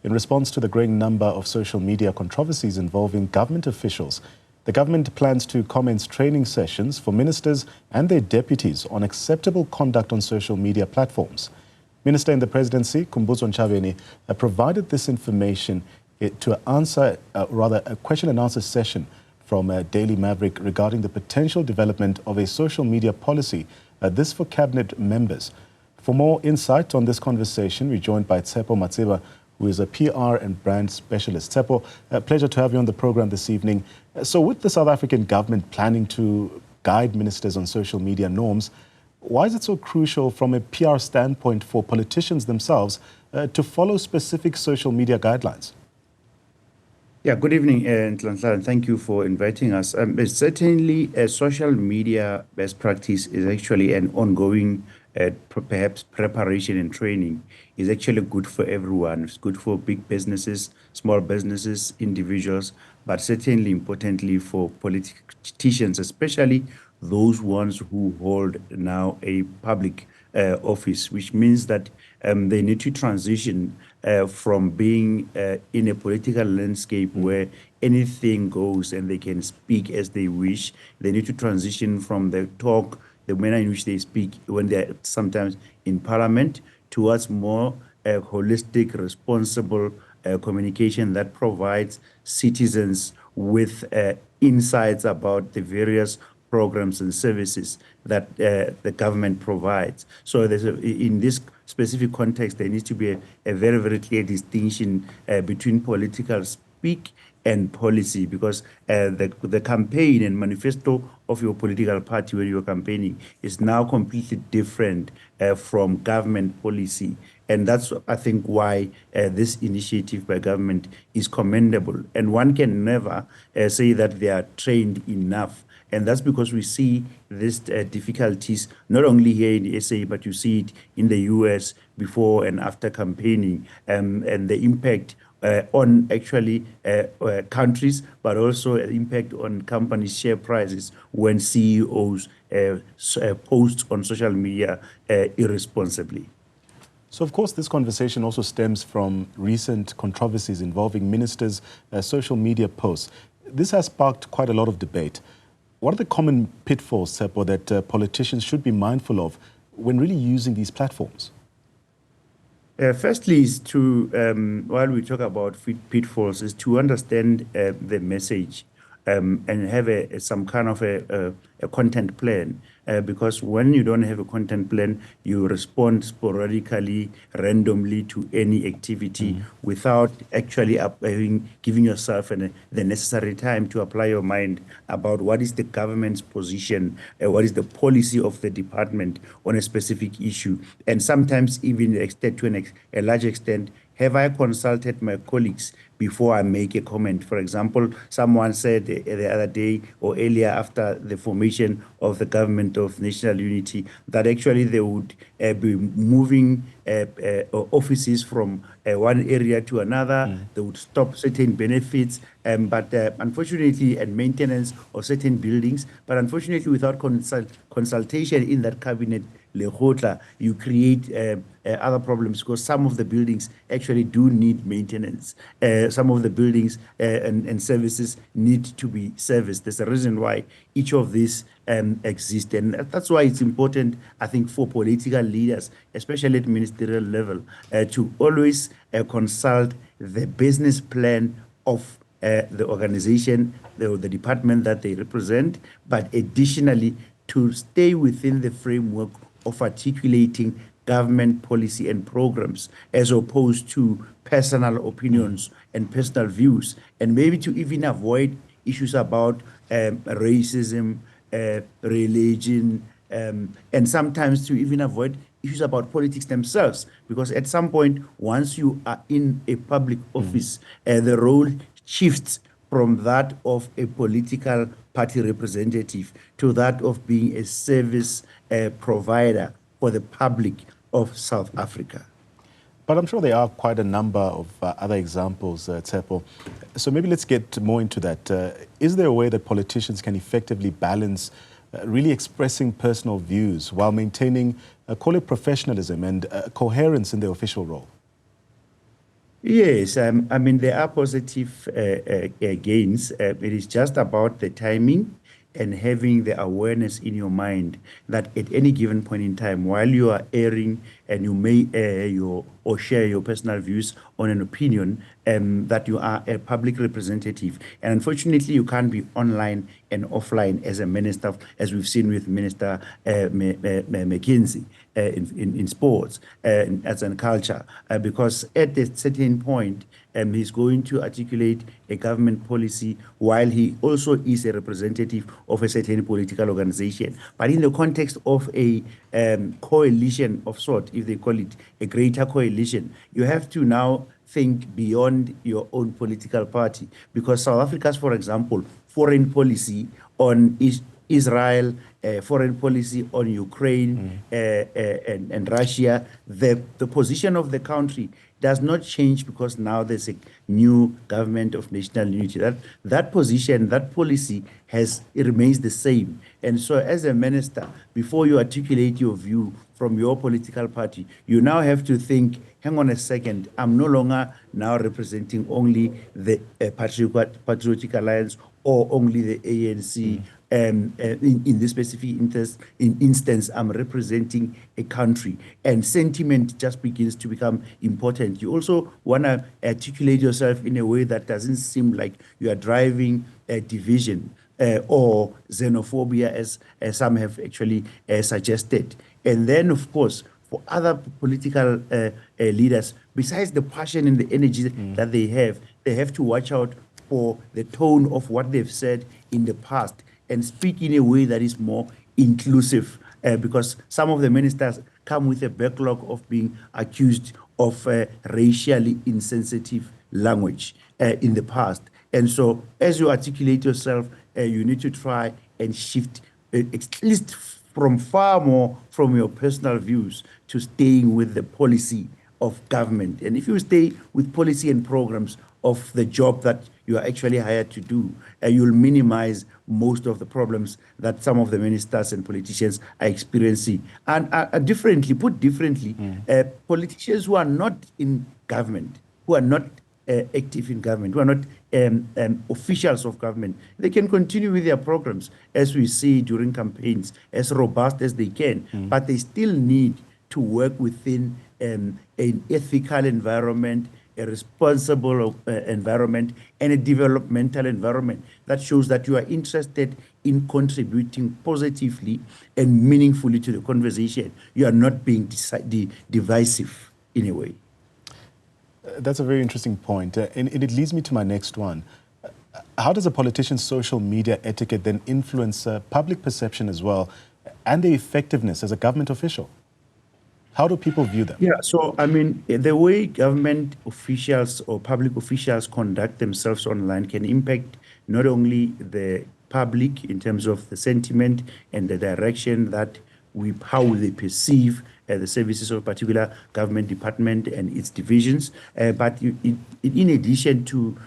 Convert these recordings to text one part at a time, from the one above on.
In response to the growing number of social media controversies involving government officials, the government plans to commence training sessions for ministers and their deputies on acceptable conduct on social media platforms. Minister in the Presidency, Khumbudzo Ntshavheni, provided this information to answer, a question and answer session from Daily Maverick regarding the potential development of a social media policy, this for cabinet members. For more insight on this conversation, we're joined by Tshepo Matsiba, who is a PR and brand specialist. Tshepo, a pleasure to have you on the program this evening. So with the South African government planning to guide ministers on social media norms, why is it so crucial from a PR standpoint for politicians themselves to follow specific social media guidelines? Yeah, good evening, Nhlanhla, and thank you for inviting us. Certainly, social media best practice is actually an ongoing, perhaps preparation and training is actually good for everyone. It's good for big businesses, small businesses, individuals, but certainly importantly for politicians, especially those ones who hold now a public office, which means that they need to transition from being in a political landscape where anything goes and they can speak as they wish. They need to transition from the manner in which they speak when they're sometimes in parliament, towards more holistic, responsible communication that provides citizens with insights about the various programs and services that the government provides. So in this specific context, there needs to be a very, very clear distinction between political speak and policy, because the campaign and manifesto of your political party where you're campaigning is now completely different from government policy. And that's, I think, why this initiative by government is commendable. And one can never say that they are trained enough. And that's because we see these difficulties not only here in SA, but you see it in the US before and after campaigning, and the impact on actually countries, but also impact on companies' share prices when CEOs post on social media irresponsibly. So, of course, this conversation also stems from recent controversies involving ministers' social media posts. This has sparked quite a lot of debate. What are the common pitfalls, Tshepo, that politicians should be mindful of when really using these platforms? Firstly, is to, while we talk about pitfalls, is to understand the message and have some kind of a content plan. Because when you don't have a content plan, you respond sporadically, randomly to any activity without actually giving yourself the necessary time to apply your mind about what is the government's position, what is the policy of the department on a specific issue. And sometimes even to a large extent, have I consulted my colleagues before I make a comment? For example, someone said the other day or earlier after the formation of the government of national unity that actually they would be moving offices from one area to another. They would stop certain benefits, but unfortunately, and maintenance of certain buildings. But unfortunately, without consultation in that cabinet, you create other problems, because some of the buildings actually do need maintenance. Some of the buildings and services need to be serviced. There's a reason why each of these exist. And that's why it's important, I think, for political leaders, especially at ministerial level, to always consult the business plan of the organization, the department that they represent, but additionally to stay within the framework of articulating government policy and programs, as opposed to personal opinions and personal views, and maybe to even avoid issues about racism, religion, and sometimes to even avoid issues about politics themselves, because at some point, once you are in a public office, the role shifts from that of a political party representative to that of being a service provider for the public of South Africa. But I'm sure there are quite a number of other examples, Tshepo. So maybe let's get more into that. Is there a way that politicians can effectively balance really expressing personal views while maintaining, call it professionalism and coherence in their official role? Yes, I mean, there are positive gains. It is just about the timing and having the awareness in your mind that at any given point in time, while you are airing and you may air your or share your personal views on an opinion, that you are a public representative. And unfortunately, you can't be online and offline as a minister, as we've seen with Minister McKinsey in sports and arts and culture, because at a certain point, he's going to articulate a government policy while he also is a representative of a certain political organization. But in the context of a coalition of sort, if they call it a greater coalition, you have to now think beyond your own political party. Because South Africa's, for example, foreign policy on Israel, foreign policy on Ukraine and Russia, the position of the country does not change because now there's a new government of national unity. That position, that policy it remains the same. And so as a minister, before you articulate your view from your political party, you now have to think, hang on a second, I'm no longer now representing only the Patriotic Alliance or only the ANC. In this specific instance, I'm representing a country, and sentiment just begins to become important. You also want to articulate yourself in a way that doesn't seem like you are driving a division or xenophobia, as some have actually suggested. And then, of course, for other political leaders, besides the passion and the energy that they have to watch out for the tone of what they've said in the past and speak in a way that is more inclusive, because some of the ministers come with a backlog of being accused of racially insensitive language in the past. And so as you articulate yourself, you need to try and shift at least from far more from your personal views to staying with the policy of government. And if you stay with policy and programs of the job that you are actually hired to do, you'll minimize most of the problems that some of the ministers and politicians are experiencing. And put differently, politicians who are not in government, who are not active in government, who are not officials of government, they can continue with their programs, as we see during campaigns, as robust as they can, but they still need to work within an ethical environment, a responsible environment, and a developmental environment that shows that you are interested in contributing positively and meaningfully to the conversation. You are not being divisive in a way. That's a very interesting point. And it leads me to my next one. How does a politician's social media etiquette then influence public perception as well, and their effectiveness as a government official? How do people view them? Yeah, so I mean, the way government officials or public officials conduct themselves online can impact not only the public in terms of the sentiment and the direction that how they perceive the services of a particular government department and its divisions, but in addition to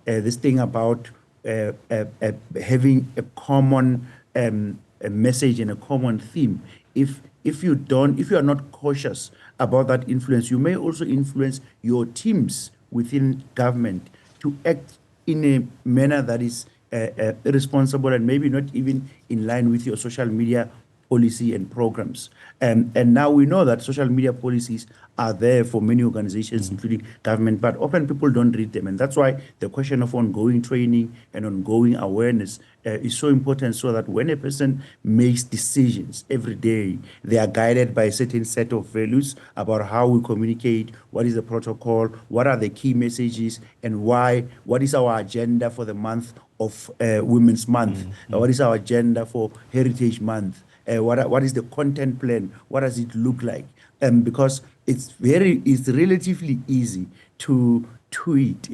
this thing about having a common a message and a common theme, if you are not cautious about that influence, you may also influence your teams within government to act in a manner that is irresponsible and maybe not even in line with your social media policy and programs. And now we know that social media policies are there for many organizations, including government, but often people don't read them. And that's why the question of ongoing training and ongoing awareness is so important, so that when a person makes decisions every day, they are guided by a certain set of values about how we communicate, what is the protocol, what are the key messages, and what is our agenda for the month of Women's Month, what is our agenda for Heritage Month, what is the content plan, what does it look like? Because it's relatively easy to tweet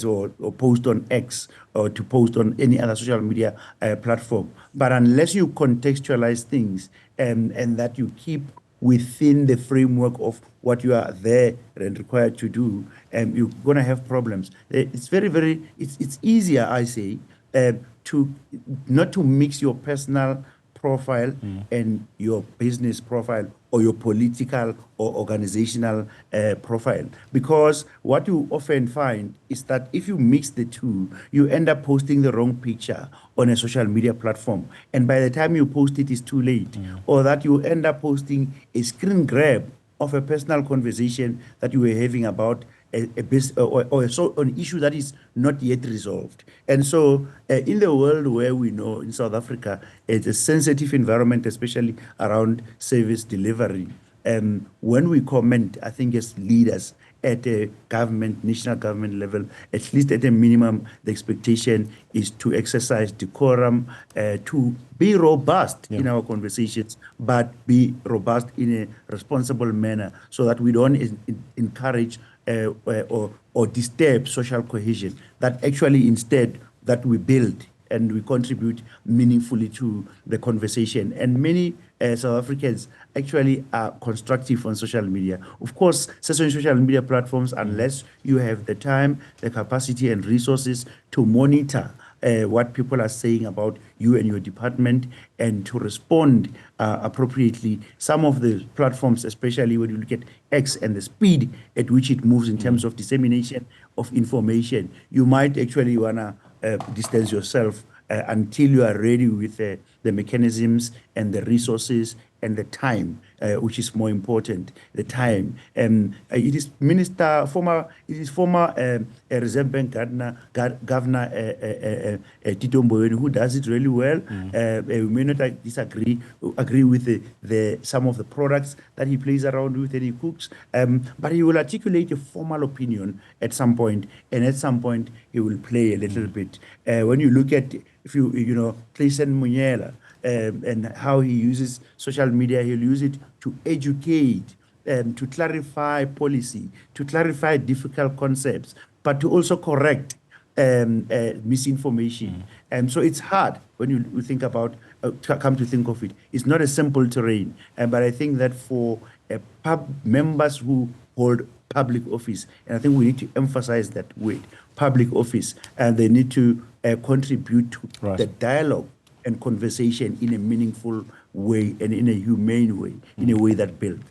or post on X or to post on any other social media platform. But unless you contextualize things and that you keep within the framework of what you are there and required to do, you're going to have problems. It's it's easier, I say, to not to mix your personal profile and your business profile or your political or organizational profile. Because what you often find is that if you mix the two, you end up posting the wrong picture on a social media platform. And by the time you post it, it's too late. Or that you end up posting a screen grab of a personal conversation that you were having about an issue that is not yet resolved. And so in the world where we know in South Africa, it's a sensitive environment, especially around service delivery. When we comment, I think as leaders at a government, national government level, at least at a minimum, the expectation is to exercise decorum, to be robust in our conversations, but be robust in a responsible manner so that we don't encourage or disturb social cohesion, that actually instead that we build and we contribute meaningfully to the conversation. And many South Africans actually are constructive on social media. Of course, certain social media platforms, unless you have the time, the capacity and resources to monitor what people are saying about you and your department and to respond appropriately. Some of the platforms, especially when you look at X and the speed at which it moves in terms of dissemination of information, you might actually want to distance yourself until you are ready with the mechanisms and the resources and the time, which is more important, the time. It is former Reserve Bank Governor Tito Mboweni who does it really well. We may not agree with some of the products that he plays around with and he cooks, but he will articulate a formal opinion at some point, and at some point he will play a little bit. When you look at, if you know, Clayson Munyela, and how he uses social media, he'll use it to educate, to clarify policy, to clarify difficult concepts, but to also correct misinformation. So it's hard when you think about, come to think of it, it's not a simple terrain. But I think that for members who hold public office, and I think we need to emphasize that word, public office, and they need to contribute to the dialogue and conversation in a meaningful way and in a humane way, in a way that builds.